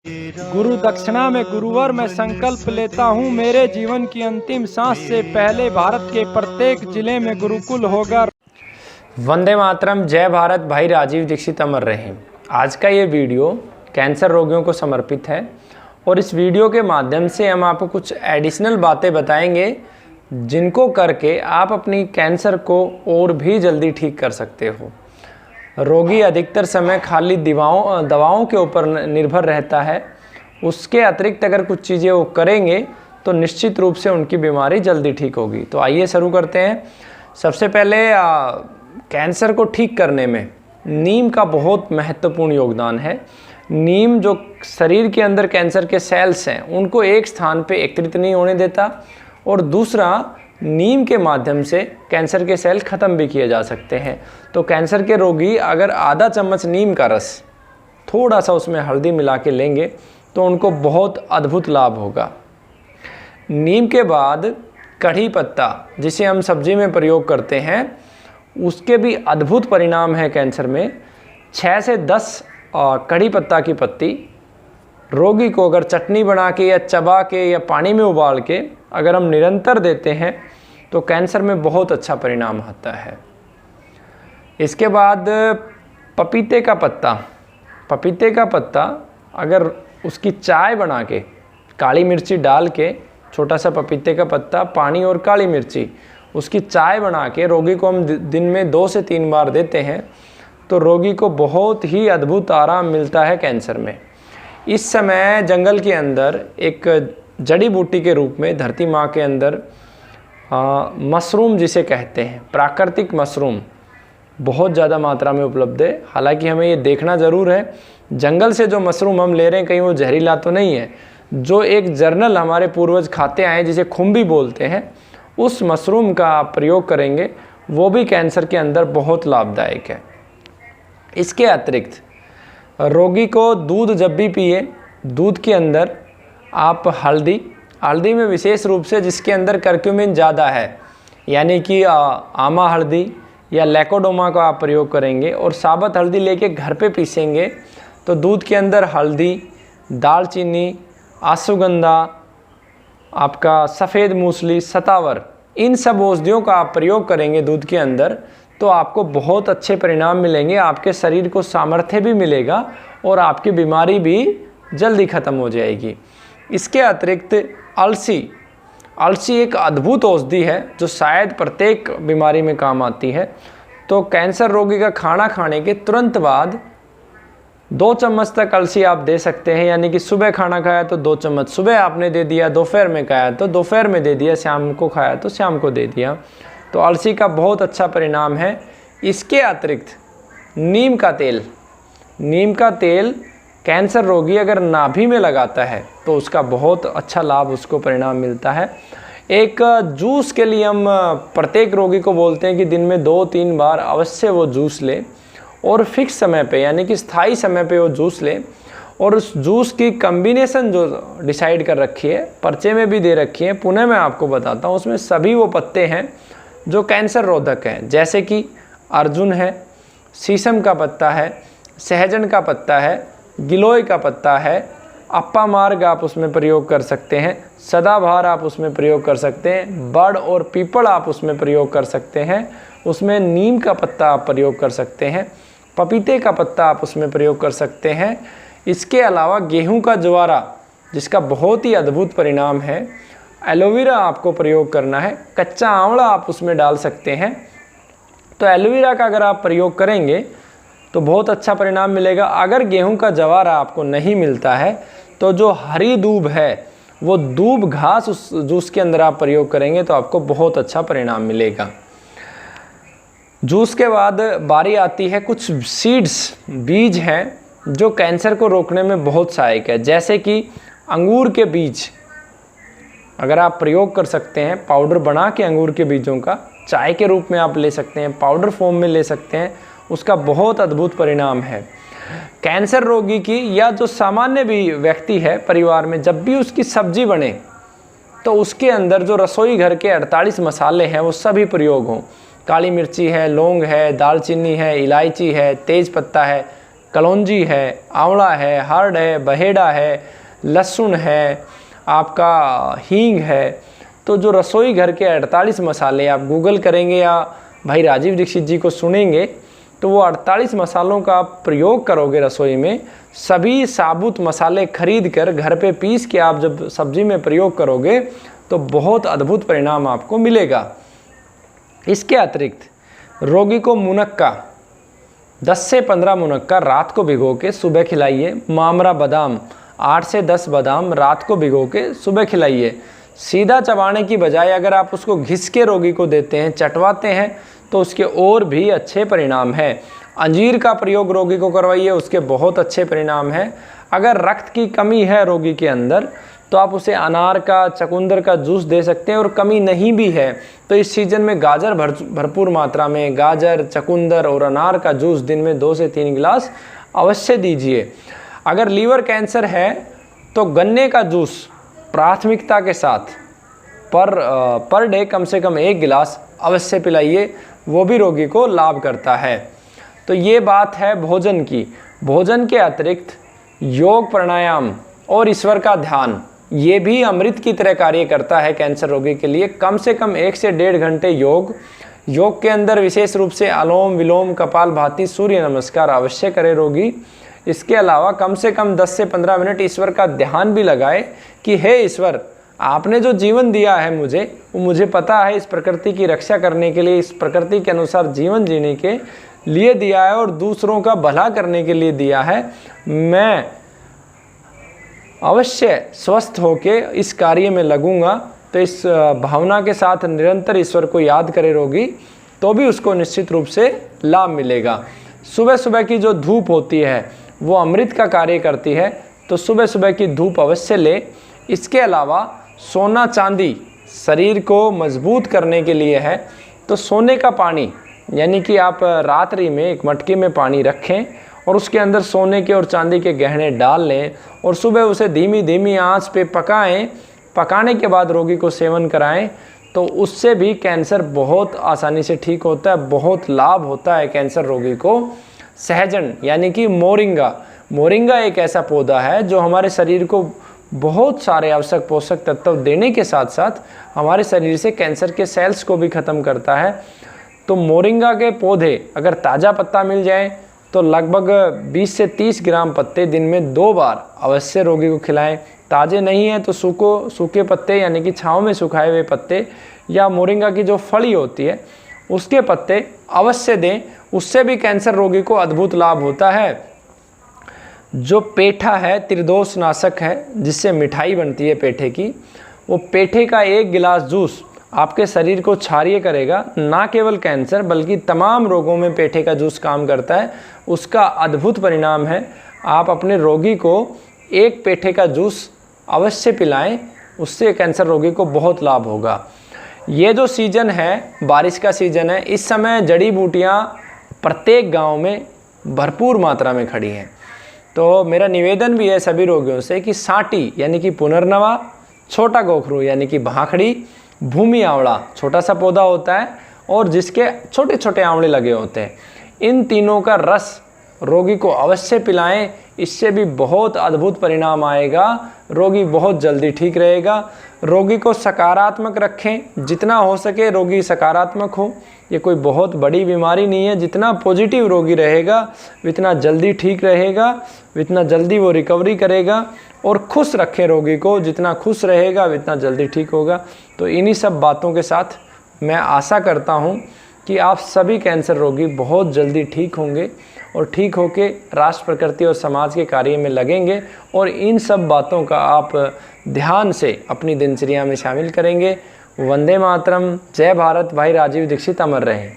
गुरु दक्षिणा में गुरुवर मैं संकल्प लेता हूँ, मेरे जीवन की अंतिम सांस से पहले भारत के प्रत्येक जिले में गुरुकुल होगा। वंदे मातरम, जय भारत। भाई राजीव दीक्षित अमर रहे। आज का ये वीडियो कैंसर रोगियों को समर्पित है और इस वीडियो के माध्यम से हम आपको कुछ एडिशनल बातें बताएंगे जिनको करके आप अपनी कैंसर को और भी जल्दी ठीक कर सकते हो। रोगी अधिकतर समय खाली दवाओं के ऊपर निर्भर रहता है। उसके अतिरिक्त अगर कुछ चीज़ें वो करेंगे तो निश्चित रूप से उनकी बीमारी जल्दी ठीक होगी। तो आइए शुरू करते हैं। सबसे पहले कैंसर को ठीक करने में नीम का बहुत महत्वपूर्ण योगदान है। नीम जो शरीर के अंदर कैंसर के सेल्स हैं उनको एक स्थान पे एकत्रित नहीं होने देता, और दूसरा नीम के माध्यम से कैंसर के सेल ख़त्म भी किए जा सकते हैं। तो कैंसर के रोगी अगर आधा चम्मच नीम का रस थोड़ा सा उसमें हल्दी मिला के लेंगे तो उनको बहुत अद्भुत लाभ होगा। नीम के बाद कढ़ी पत्ता, जिसे हम सब्जी में प्रयोग करते हैं, उसके भी अद्भुत परिणाम है कैंसर में। 6 से 10 कढ़ी पत्ता की पत्ती रोगी को अगर चटनी बना के या चबा के या पानी में उबाल के अगर हम निरंतर देते हैं तो कैंसर में बहुत अच्छा परिणाम आता है। इसके बाद पपीते का पत्ता अगर उसकी चाय बना के काली मिर्ची डाल के, छोटा सा पपीते का पत्ता, पानी और काली मिर्ची, उसकी चाय बना के रोगी को हम दिन में 2 से 3 बार देते हैं तो रोगी को बहुत ही अद्भुत आराम मिलता है कैंसर में। इस समय जंगल के अंदर एक जड़ी बूटी के रूप में धरती माँ के अंदर मशरूम जिसे कहते हैं, प्राकृतिक मशरूम, बहुत ज़्यादा मात्रा में उपलब्ध है। हालांकि हमें ये देखना ज़रूर है जंगल से जो मशरूम हम ले रहे हैं कहीं वो जहरीला तो नहीं है। जो एक जर्नल हमारे पूर्वज खाते आए जिसे खुम्बी बोलते हैं, उस मशरूम का आप प्रयोग करेंगे, वो भी कैंसर के अंदर बहुत लाभदायक है। इसके अतिरिक्त रोगी को दूध जब भी पिए, दूध के अंदर आप हल्दी में विशेष रूप से जिसके अंदर करक्यूमिन ज़्यादा है, यानी कि आमा हल्दी या लैकोडोमा का आप प्रयोग करेंगे और साबुत हल्दी लेके घर पे पीसेंगे तो दूध के अंदर हल्दी, दालचीनी, अश्वगंधा, आपका सफ़ेद मूसली, सतावर, इन सब औषधियों का आप प्रयोग करेंगे दूध के अंदर तो आपको बहुत अच्छे परिणाम मिलेंगे। आपके शरीर को सामर्थ्य भी मिलेगा और आपकी बीमारी भी जल्दी ख़त्म हो जाएगी। इसके अतिरिक्त अलसी एक अद्भुत औषधि है जो शायद प्रत्येक बीमारी में काम आती है। तो कैंसर रोगी का खाना खाने के तुरंत बाद 2 चम्मच तक अलसी आप दे सकते हैं, यानी कि सुबह खाना खाया तो 2 चम्मच सुबह आपने दे दिया, दोपहर में खाया तो दोपहर में दे दिया, शाम को खाया तो शाम को दे दिया। तो अलसी का बहुत अच्छा परिणाम है। इसके अतिरिक्त नीम का तेल कैंसर रोगी अगर नाभि में लगाता है तो उसका बहुत अच्छा लाभ उसको परिणाम मिलता है। एक जूस के लिए हम प्रत्येक रोगी को बोलते हैं कि दिन में 2-3 बार अवश्य वो जूस ले और फिक्स समय पे, यानी कि स्थायी समय पे वो जूस ले। और उस जूस की कम्बिनेशन जो डिसाइड कर रखी है, पर्चे में भी दे रखी है, पुनः मैं आपको बताता हूँ, उसमें सभी वो पत्ते हैं जो कैंसर रोधक हैं, जैसे कि अर्जुन है, शीशम का पत्ता है, सहजन का पत्ता है, गिलोय का पत्ता है, अप्पा मार्ग आप उसमें प्रयोग कर सकते हैं, सदाबहार आप उसमें प्रयोग कर सकते हैं, बड़ और पीपल आप उसमें प्रयोग कर सकते हैं, उसमें नीम का पत्ता आप प्रयोग कर सकते हैं, पपीते का पत्ता आप उसमें प्रयोग कर सकते हैं। इसके अलावा गेहूं का ज्वारा जिसका बहुत ही अद्भुत परिणाम है, एलोवेरा आपको प्रयोग करना है, कच्चा आंवला आप उसमें डाल सकते हैं। तो एलोवेरा का अगर आप प्रयोग करेंगे तो बहुत अच्छा परिणाम मिलेगा। अगर गेहूं का जवारा आपको नहीं मिलता है तो जो हरी दूब है, वो दूब घास उस जूस के अंदर आप प्रयोग करेंगे तो आपको बहुत अच्छा परिणाम मिलेगा। जूस के बाद बारी आती है कुछ बीज हैं जो कैंसर को रोकने में बहुत सहायक है, जैसे कि अंगूर के बीज अगर आप प्रयोग कर सकते हैं, पाउडर बना के अंगूर के बीजों का चाय के रूप में आप ले सकते हैं, पाउडर फॉर्म में ले सकते हैं, उसका बहुत अद्भुत परिणाम है। कैंसर रोगी की या जो सामान्य भी व्यक्ति है परिवार में, जब भी उसकी सब्जी बने तो उसके अंदर जो रसोई घर के 48 मसाले हैं वो सभी प्रयोग हों। काली मिर्ची है, लौंग है, दालचीनी है, इलायची है, तेज पत्ता है, कलौंजी है, आंवला है, हर्ड है, बहेड़ा है, लहसुन है, आपका हींग है। तो जो रसोई घर के 48 मसाले, आप गूगल करेंगे या भाई राजीव दीक्षित जी को सुनेंगे तो वो 48 मसालों का आप प्रयोग करोगे रसोई में। सभी साबुत मसाले खरीद कर घर पे पीस के आप जब सब्जी में प्रयोग करोगे तो बहुत अद्भुत परिणाम आपको मिलेगा। इसके अतिरिक्त रोगी को मुनक्का 10 से 15 मुनक्का रात को भिगो के सुबह खिलाइए। मामरा बादाम 8 से 10 बादाम रात को भिगो के सुबह खिलाइए। सीधा चबाने की बजाय अगर आप उसको घिस के रोगी को देते हैं, चटवाते हैं, तो उसके और भी अच्छे परिणाम हैं। अंजीर का प्रयोग रोगी को करवाइए, उसके बहुत अच्छे परिणाम हैं। अगर रक्त की कमी है रोगी के अंदर तो आप उसे अनार का, चकुंदर का जूस दे सकते हैं। और कमी नहीं भी है तो इस सीजन में गाजर भरपूर मात्रा में गाजर, चकुंदर और अनार का जूस दिन में 2 से 3 गिलास अवश्य दीजिए। अगर लीवर कैंसर है तो गन्ने का जूस प्राथमिकता के साथ पर डे कम से कम 1 गिलास अवश्य पिलाइए, वो भी रोगी को लाभ करता है। तो ये बात है भोजन की। भोजन के अतिरिक्त योग, प्राणायाम और ईश्वर का ध्यान, ये भी अमृत की तरह कार्य करता है कैंसर रोगी के लिए। कम से कम 1 से 1.5 घंटे योग के अंदर विशेष रूप से अनुलोम विलोम, कपालभाति, सूर्य नमस्कार अवश्य करे रोगी। इसके अलावा कम से कम 10 से 15 मिनट ईश्वर का ध्यान भी लगाए कि हे ईश्वर, आपने जो जीवन दिया है मुझे पता है इस प्रकृति की रक्षा करने के लिए, इस प्रकृति के अनुसार जीवन जीने के लिए दिया है और दूसरों का भला करने के लिए दिया है। मैं अवश्य स्वस्थ होके इस कार्य में लगूंगा। तो इस भावना के साथ निरंतर ईश्वर को याद करे रोगी तो भी उसको निश्चित रूप से लाभ मिलेगा। सुबह सुबह की जो धूप होती है वो अमृत का कार्य करती है, तो सुबह सुबह की धूप अवश्य ले। इसके अलावा सोना चांदी शरीर को मजबूत करने के लिए है, तो सोने का पानी यानी कि आप रात्रि में एक मटके में पानी रखें और उसके अंदर सोने के और चांदी के गहने डाल लें और सुबह उसे धीमी धीमी आंच पे पकाएं। पकाने के बाद रोगी को सेवन कराएं तो उससे भी कैंसर बहुत आसानी से ठीक होता है, बहुत लाभ होता है कैंसर रोगी को। सहजन यानी कि मोरिंगा एक ऐसा पौधा है जो हमारे शरीर को बहुत सारे आवश्यक पोषक तत्व देने के साथ साथ हमारे शरीर से कैंसर के सेल्स को भी ख़त्म करता है। तो मोरिंगा के पौधे अगर ताज़ा पत्ता मिल जाए तो लगभग 20 से 30 ग्राम पत्ते दिन में 2 बार अवश्य रोगी को खिलाएं। ताज़े नहीं है तो सूखे पत्ते यानी कि छाँव में सुखाए हुए पत्ते या मोरिंगा की जो फली होती है उसके पत्ते अवश्य दें, उससे भी कैंसर रोगी को अद्भुत लाभ होता है। जो पेठा है त्रिदोष नाशक है, जिससे मिठाई बनती है पेठे की, वो पेठे का 1 गिलास जूस आपके शरीर को क्षारीय करेगा। ना केवल कैंसर बल्कि तमाम रोगों में पेठे का जूस काम करता है। उसका अद्भुत परिणाम है। आप अपने रोगी को 1 पेठे का जूस अवश्य पिलाएं, उससे कैंसर रोगी को बहुत लाभ होगा। ये जो सीज़न है बारिश का सीज़न है, इस समय जड़ी बूटियाँ प्रत्येक गांव में भरपूर मात्रा में खड़ी हैं। तो मेरा निवेदन भी है सभी रोगियों से कि साटी यानी कि पुनर्नवा, छोटा गोखरू यानी कि भाखड़ी, भूमि आंवला छोटा सा पौधा होता है और जिसके छोटे छोटे आंवले लगे होते हैं, इन तीनों का रस रोगी को अवश्य पिलाएं। इससे भी बहुत अद्भुत परिणाम आएगा, रोगी बहुत जल्दी ठीक रहेगा। रोगी को सकारात्मक रखें, जितना हो सके रोगी सकारात्मक हो। ये कोई बहुत बड़ी बीमारी नहीं है, जितना पॉजिटिव रोगी रहेगा उतना जल्दी ठीक रहेगा, उतना जल्दी वो रिकवरी करेगा। और खुश रखें रोगी को, जितना खुश रहेगा उतना जल्दी ठीक होगा। तो इन्हीं सब बातों के साथ मैं आशा करता हूँ कि आप सभी कैंसर रोगी बहुत जल्दी ठीक होंगे और ठीक होके राष्ट्र, प्रकृति और समाज के कार्य में लगेंगे और इन सब बातों का आप ध्यान से अपनी दिनचर्या में शामिल करेंगे। वंदे मातरम, जय भारत। भाई राजीव दीक्षित अमर रहें।